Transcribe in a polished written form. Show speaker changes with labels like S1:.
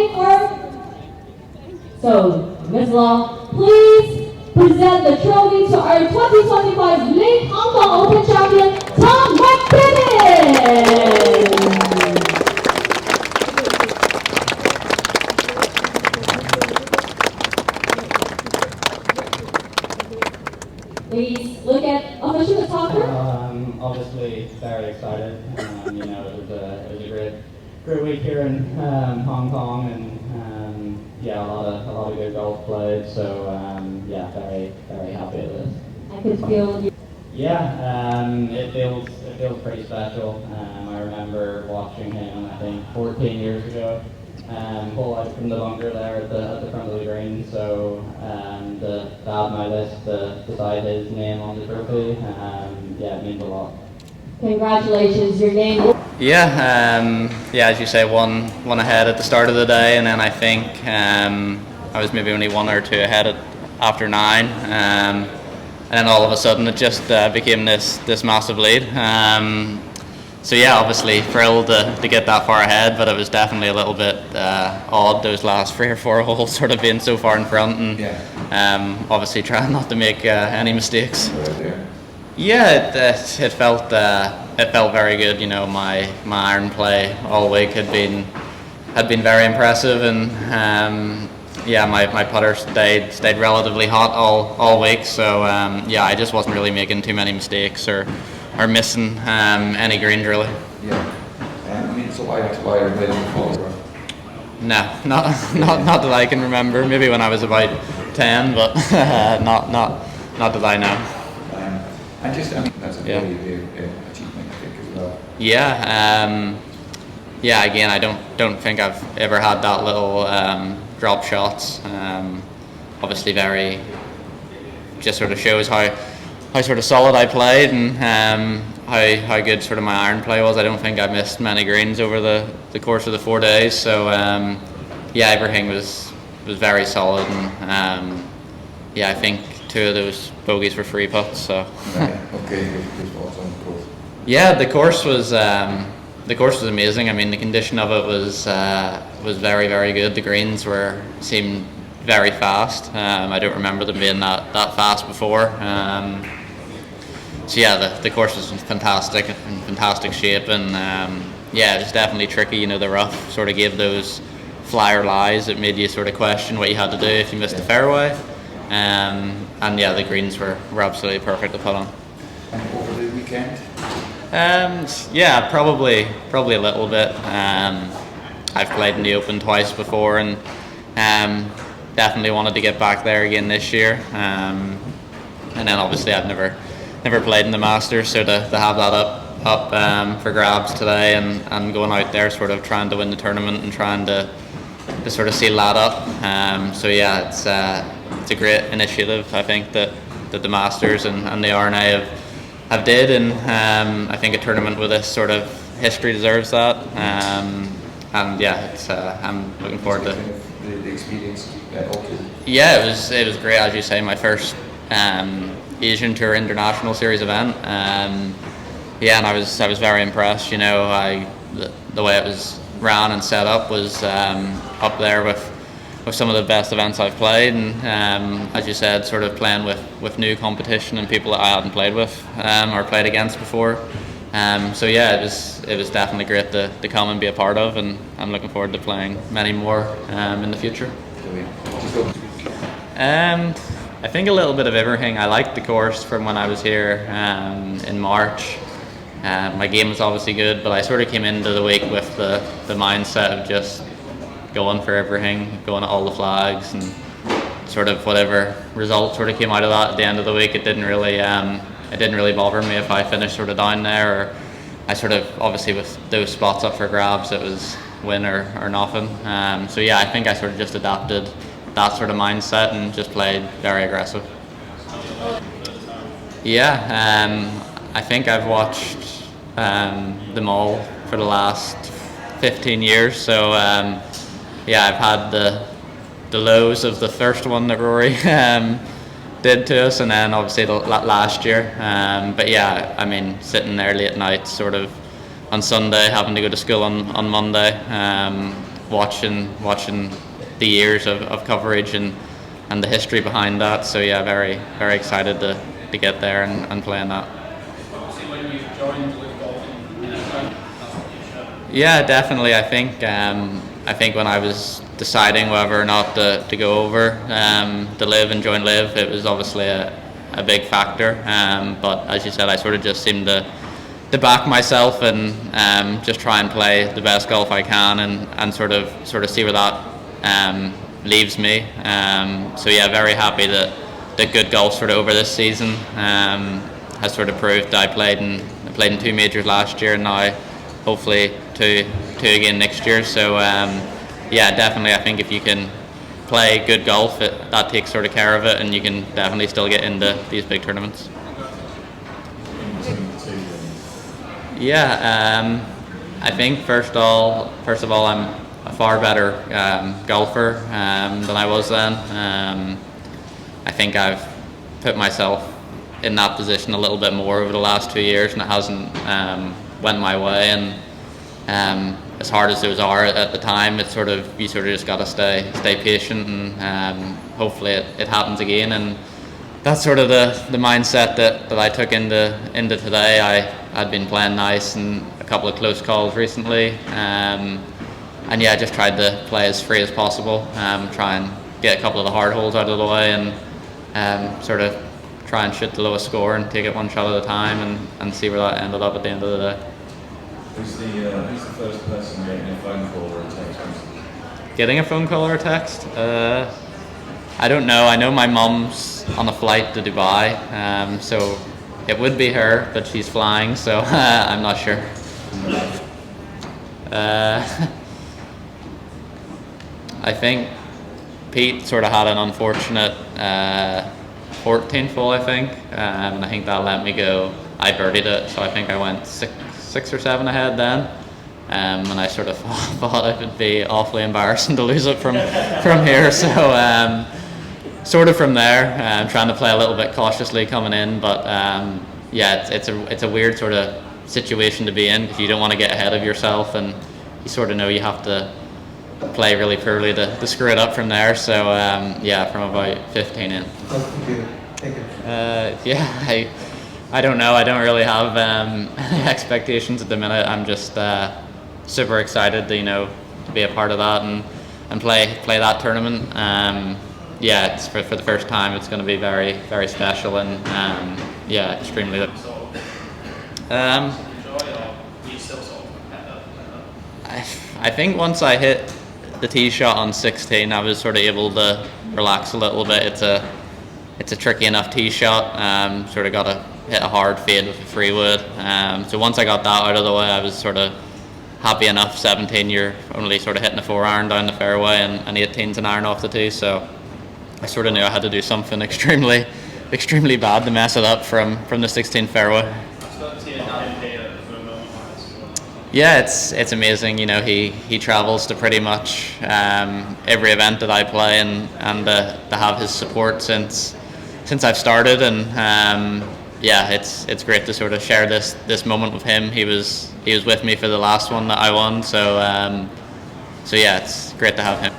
S1: voting for. So, Ms. Law, please present the trophy to our 2025 late Hong Kong Open champion, Tom McKibbin. Please look at official photographer.
S2: Obviously very excited. You know, it was a great week here in Hong Kong, and yeah, a lot of good golf played. So yeah, very happy with this.
S1: I could feel you.
S2: Yeah, it feels pretty special. I remember watching him, I think 14 years ago, pull out from the bunker there at the front of the green. So to add my list beside his name on the trophy, yeah, it means a lot.
S1: Congratulations, your name.
S3: Yeah, as you say, one ahead at the start of the day, and then I think I was maybe only one or two ahead after 9, and then all of a sudden it just became this massive lead. So yeah, obviously thrilled to get that far ahead, but it was definitely a little bit odd those last 3 or 4 holes sort of being so far in front, and obviously trying not to make any mistakes. Yeah, it felt very good. You know, my iron play all week had been very impressive, and yeah, my putter stayed relatively hot all week. So yeah, I just wasn't really making too many mistakes or missing any greens really.
S4: Yeah, I mean, so why are you playing before?
S3: No, not that I can remember. Maybe when I was about 10, but not that I know.
S4: And just, I mean, that's a very big achievement, I think, as well.
S3: Yeah, yeah. Again, I don't think I've ever had that little drop shots. Obviously, very just sort of shows how sort of solid I played, and how good sort of my iron play was. I don't think I missed many greens over the course of the 4 days. So yeah, everything was very solid, and yeah, I think 2 of those bogeys were free putts. So
S4: okay,
S3: yeah, the course was amazing. I mean, the condition of it was very, very good. The greens seemed very fast. I don't remember them being that fast before. So yeah, the course was fantastic, in fantastic shape, and yeah, it was definitely tricky. You know, the rough sort of gave those flyer lies. It made you sort of question what you had to do if you missed the fairway. And yeah, the greens were absolutely perfect to put on.
S4: And over the weekend?
S3: Yeah, probably a little bit. I've played in the Open twice before, and definitely wanted to get back there again this year. And then obviously I've never played in the Masters, so to have that up for grabs today, and going out there sort of trying to win the tournament and trying to sort of seal that up. So yeah, it's a great initiative, I think, that the Masters and the RNA have did, and I think a tournament with this sort of history deserves that. And yeah, I'm looking forward to
S4: the experience.
S3: Yeah, it was great, as you say. My first Asian Tour International Series event. Yeah, and I was very impressed. You know, the way it was ran and set up was up there with some of the best events I've played, and as you said, sort of playing with new competition and people that I hadn't played with or played against before. So yeah, it was definitely great to come and be a part of, and I'm looking forward to playing many more in the future. I think a little bit of everything. I liked the course from when I was here in March. My game was obviously good, but I sort of came into the week with the mindset of just going for everything, going at all the flags, and sort of whatever result sort of came out of that at the end of the week. It didn't really bother me if I finished sort of down there, or I sort of, obviously with those spots up for grabs, it was win or nothing. So yeah, I think I sort of just adapted that sort of mindset and just played very aggressive. Yeah, I think I've watched them all for the last 15 years. So yeah, I've had the lows of the first one that Rory did to us, and then obviously the last year. But yeah, I mean, sitting there late night, sort of on Sunday, having to go to school on Monday, watching the years of coverage and the history behind that. So yeah, very very excited to get there and play in that.
S5: Obviously, when you joined with golfing, that's what you should.
S3: Yeah, definitely. I think when I was deciding whether or not to go over to live and join live, it was obviously a big factor. But as you said, I sort of just seemed to back myself and just try and play the best golf I can and sort of see where that leaves me. So yeah, very happy that good golf sort of over this season has sort of proved that I played in 2 majors last year and now hopefully two again next year. So yeah, definitely I think if you can play good golf, that takes sort of care of it, and you can definitely still get into these big tournaments. Yeah, I think first of all, I'm a far better golfer than I was then. I think I've put myself in that position a little bit more over the last 2 years, and it hasn't went my way. And as hard as those are at the time, you sort of just got to stay patient, and hopefully it happens again. And that's sort of the mindset that I took into today. I'd been playing nice and a couple of close calls recently, and yeah, just tried to play as free as possible, try and get a couple of the hard holes out of the way, and sort of try and shoot the lowest score and take it one shot at a time, and see where that ended up at the end of the day.
S6: Who's the first person getting a phone call or a text?
S3: Getting a phone call or a text? I don't know. I know my mum's on a flight to Dubai, so it would be her, but she's flying, so I'm not sure. I think Pete sort of had an unfortunate 14th hole, I think, and I think that let me go. I birdied it, so I think I went six or seven ahead then, and I sort of thought it would be awfully embarrassing to lose it from here. So sort of from there, trying to play a little bit cautiously coming in, but yeah, it's a weird sort of situation to be in, because you don't want to get ahead of yourself, and you sort of know you have to play really poorly to screw it up from there. So yeah, from about 15 in. Yeah, I don't know. I don't really have expectations at the minute. I'm just super excited to to be a part of that and play that tournament. Yeah, it's for the first time. It's going to be very very special, and yeah, extremely good. I think once I hit the tee shot on 16, I was sort of able to relax a little bit. It's a tricky enough tee shot. Sort of got to hit a hard fade with a 3-wood. So once I got that out of the way, I was sort of happy enough. 17, you're only sort of hitting a 4-iron down the fairway, and 18's an iron off the tee. So I sort of knew I had to do something extremely bad to mess it up from the 16 fairway. Yeah, it's amazing. He travels to pretty much every event that I play, and to have his support since I've started, and yeah, it's great to sort of share this moment with him. He was with me for the last one that I won, so yeah, it's great to have him.